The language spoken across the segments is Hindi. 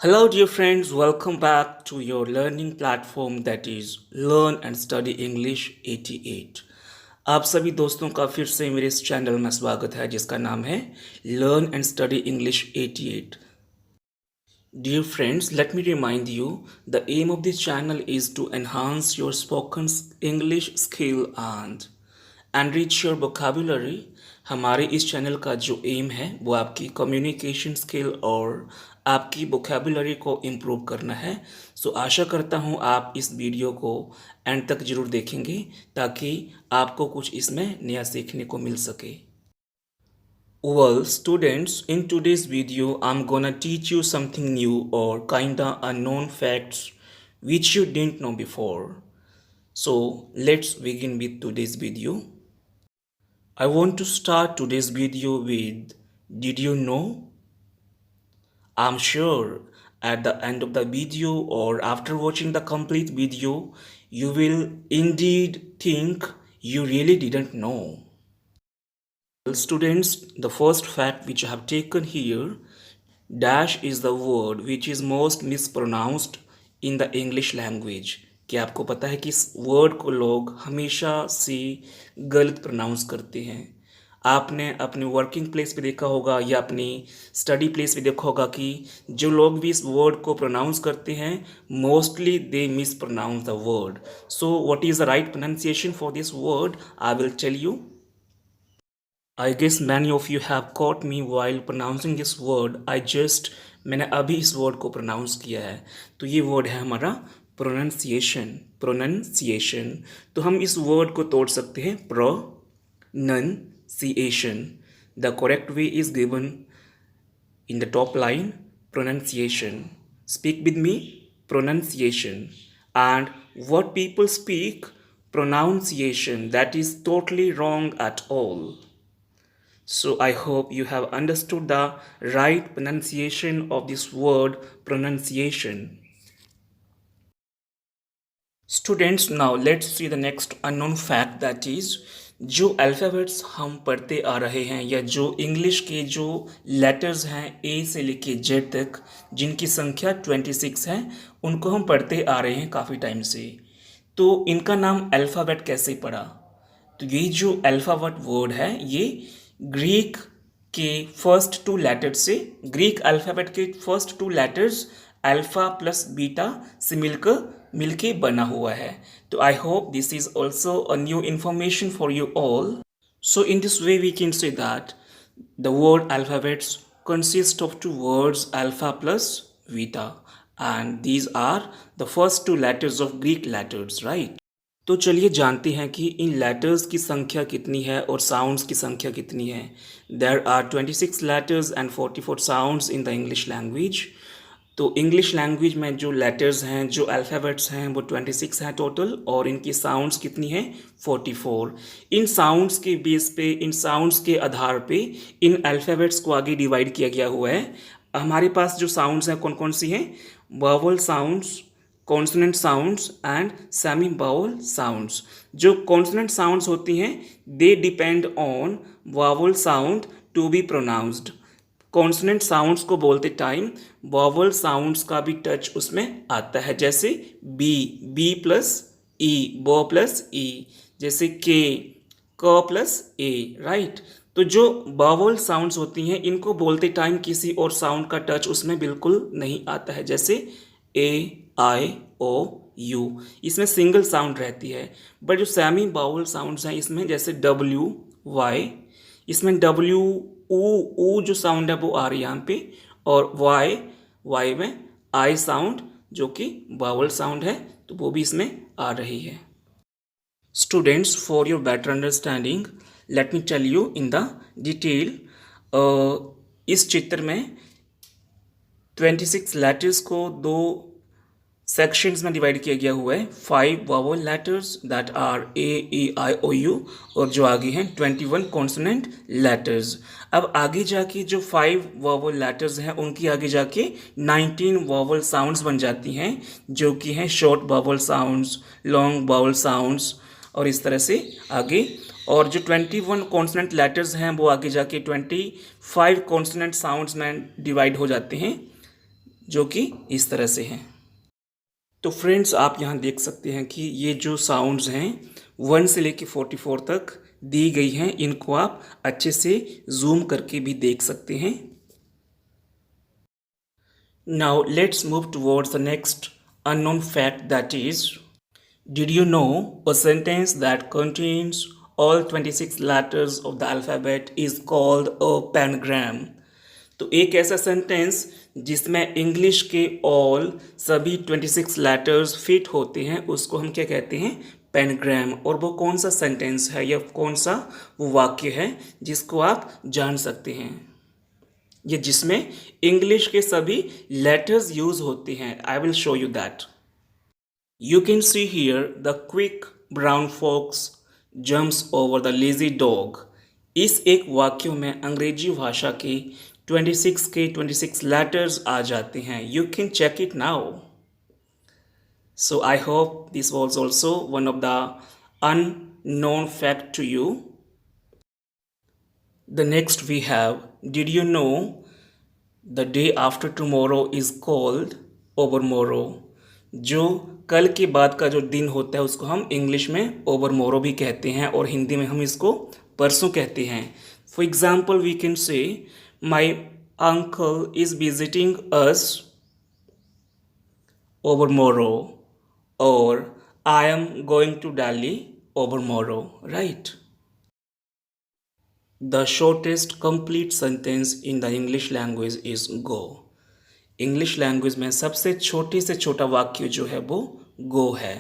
Hello, dear friends. Welcome back to your learning platform that is Learn and Study English 88. आप सभी दोस्तों का फिर से मेरे इस चैनल में स्वागत है जिसका नाम है Learn and Study English 88. Dear friends, let me remind you the aim of this channel is to enhance your spoken English skill and enrich your vocabulary. हमारे इस चैनल का जो एम है वो आपकी कम्युनिकेशन स्किल और आपकी वोकेबुलरी को इम्प्रूव करना है। सो आशा करता हूँ आप इस वीडियो को एंड तक ज़रूर देखेंगे ताकि आपको कुछ इसमें नया सीखने को मिल सके। Well, students, in today's video, I'm gonna teach you something new or kinda unknown facts which you didn't know before. So let's begin with today's video. I want to start today's video with did you know? I'm sure at the end of the video or after watching the complete video, you will indeed think you really didn't know. Well, students, the first fact which I have taken here, dash is the word which is most mispronounced in the English language. क्या आपको पता है कि इस वर्ड को लोग हमेशा से गलत प्रोनाउंस करते हैं? आपने अपने वर्किंग प्लेस पे देखा होगा या अपनी स्टडी प्लेस पे देखा होगा कि जो लोग भी इस वर्ड को प्रोनाउंस करते हैं mostly they mispronounce the word. So what is the right pronunciation for this word? I will tell you. I guess many of you have caught me while pronouncing this word. मैंने अभी इस वर्ड को प्रोनाउंस किया है. तो ये वर्ड है हमारा प्रोनंसिएशन. तो हम इस वर्ड को तोड़ सकते हैं pronunciation. The correct way is given in the top line, pronunciation. Speak with me, pronunciation. And what people speak, pronunciation. That is totally wrong at all. So I hope you have understood the right pronunciation of this word, pronunciation. Students, now let's see the next unknown fact, that is जो अल्फ़ाबेट्स हम पढ़ते आ रहे हैं या जो इंग्लिश के जो लेटर्स हैं ए से लेके जेड तक जिनकी संख्या 26 है उनको हम पढ़ते आ रहे हैं काफ़ी टाइम से. तो इनका नाम अल्फ़ाबेट कैसे पड़ा? तो ये जो अल्फ़ाबेट वर्ड है ये ग्रीक के फर्स्ट टू लेटर्स से, ग्रीक अल्फ़ाबेट के first two letters alpha plus beta से मिलके बना हुआ है. तो I hope this is also a new information for you all. So in this way we can say that the word alphabets consist of two words alpha plus beta and these are the first two letters of Greek letters, right? तो चलिए जानते हैं कि इन लेटर्स की संख्या कितनी है और साउंड्स की संख्या कितनी है. There are 26 letters and 44 sounds in the English language. तो इंग्लिश लैंग्वेज में जो लेटर्स हैं, जो अल्फ़ाबेट्स हैं वो 26 हैं टोटल और इनकी साउंड्स कितनी है 44. इन साउंड्स के बेस पे, इन साउंड्स के आधार पे इन अल्फ़ाबेट्स को आगे डिवाइड किया गया हुआ है. हमारे पास जो साउंड्स हैं कौन कौन सी हैं? Vowel sounds, consonant sounds and semi vowel sounds. जो कॉन्सोनेंट साउंड्स होती हैं they depend on vowel sound to be pronounced. Consonant sounds को बोलते टाइम वावल साउंड्स का भी टच उसमें आता है. जैसे बी प्लस ई, बो प्लस ई. जैसे के, क प्लस ए, राइट. तो जो वावल साउंड्स होती हैं इनको बोलते टाइम किसी और साउंड का टच उसमें बिल्कुल नहीं आता है. जैसे ए, आई, ओ, यू, इसमें सिंगल साउंड रहती है. बट जो सेमी वावल साउंड्स हैं इसमें जैसे डब्ल्यू, वाई, इसमें डब्ल्यू, ऊ जो साउंड है वो आ रही है यहाँ पे, और वाई में आई साउंड जो कि वावल साउंड है तो वो भी इसमें आ रही है. Students, for your better understanding let me tell you in the detail. इस चित्र में 26 लेटर्स को दो सेक्शंस में डिवाइड किया गया हुआ है. 5 vowel letters that are A, E, I, O, U, और जो आगे हैं 21 कॉन्सोनेंट लेटर्स. अब आगे जाके जो 5 वावल लेटर्स हैं उनकी आगे जाके 19 वावल साउंड्स बन जाती हैं जो कि हैं short vowel sounds, long vowel sounds और इस तरह से आगे. और जो 21 कॉन्सोनेंट लेटर्स हैं वो आगे जाके 25 कॉन्सोनेंट साउंड्स में डिवाइड हो जाते हैं जो कि इस तरह से हैं। तो फ्रेंड्स आप यहाँ देख सकते हैं कि ये जो साउंड्स हैं 1 से लेके 44 तक दी गई हैं, इनको आप अच्छे से जूम करके भी देख सकते हैं। Now let's move towards the next unknown fact, that is, did you know a sentence that contains all 26 letters of the alphabet is called a pentagram? तो एक ऐसा सेंटेंस जिसमें इंग्लिश के ऑल सभी 26 लेटर्स फिट होते हैं उसको हम क्या कहते हैं? पेनग्राम। और वो कौन सा सेंटेंस है या कौन सा वो वाक्य है जिसको आप जान सकते हैं? ये जिसमें इंग्लिश के सभी लेटर्स यूज होते हैं। I will show you that. You can see here the quick brown fox jumps over the lazy dog. इस एक वाक्य में अंग्रेजी भाषा के 26 लेटर्स आ जाते हैं। You can check it now. So I hope this was also one of the unknown fact to you. The next we have, did you know the day after tomorrow is called overmorrow? जो कल के बाद का जो दिन होता है उसको हम इंग्लिश में overmorrow भी कहते हैं और हिंदी में हम इसको परसों कहते हैं। For example, we can say, my uncle is visiting us overmorrow, or I am going to Delhi overmorrow, right? The shortest complete sentence in the English language is go. English language में सबसे छोटे से छोटा वाक्य जो है वो go है।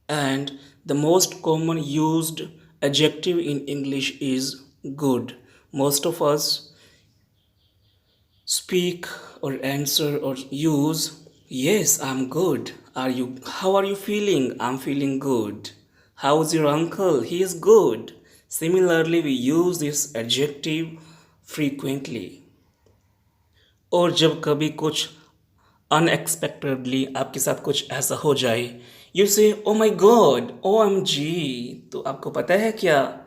And the most common used adjective in English is good. Most of us speak or answer or use, yes, I'm good. How are you feeling? I'm feeling good. How's your uncle? He is good. Similarly, we use this adjective frequently. और जब कभी कुछ अनएक्सपेक्टेडली आपके साथ कुछ ऐसा हो जाए, यू से ओ माई गॉड, OMG। तो आपको पता है क्या,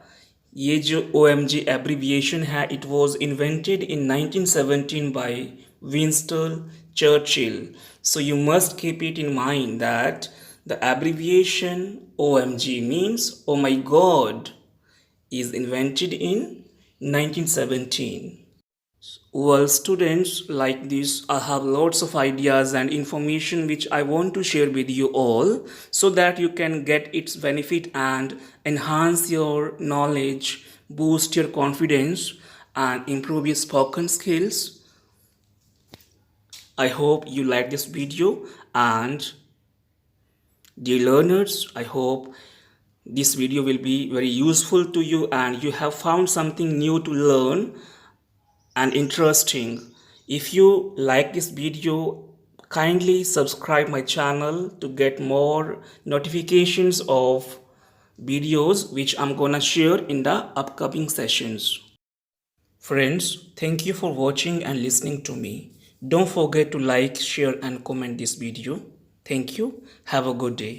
ये जो OMG एब्रीविएशन है, it was invented in 1917 by Winston Churchill. So you must keep it in mind that the abbreviation OMG means oh my god is invented in 1917. Well, students, like this, I have lots of ideas and information which I want to share with you all so that you can get its benefit and enhance your knowledge, boost your confidence, and improve your spoken skills. I hope you like this video, and dear learners, I hope this video will be very useful to you and you have found something new to learn and interesting. If you like this video, kindly subscribe my channel to get more notifications of videos which I'm gonna share in the upcoming sessions. Friends, thank you for watching and listening to me. Don't forget to like, share and comment this video. Thank you. Have a good day.